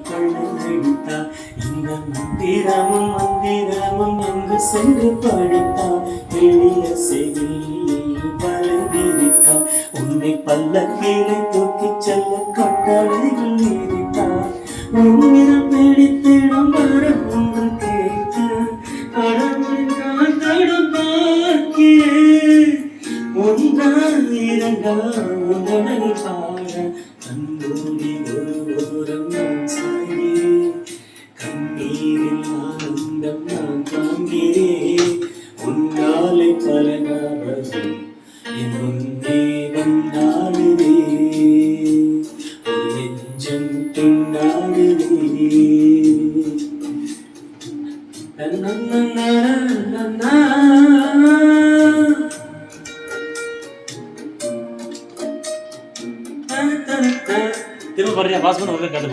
கண்ணடித்தா இந்த மந்திரமும் மந்திரமும் எங்கு சென்று படித்தா எளிய செய்தியை வளர்ந்திருத்தா உன்னை பல்லக்கீரை தூக்கி செல்ல கட்டளைகள் நீடித்தா உன்னிடம் பிடித்திடம் வர ஒன்று கேட்க கடவுள் நான் தடம் பார்க்கிறேன் ஒன்றா இரண்டா உடனே பாட கண்மூடி ஒரு ஓரம் நான் சாய்கிறேன் கண்ணீரில் ஆனந்தம் நான் காண்கிறேன் உன்னாலே பல ஞாபகம் என் முன்னே வந்தாடுதே ஒரு நெஞ்சம் திண்டாடுதே திரும்ப பாருங்க பாஸ் பண்ண கேட்டு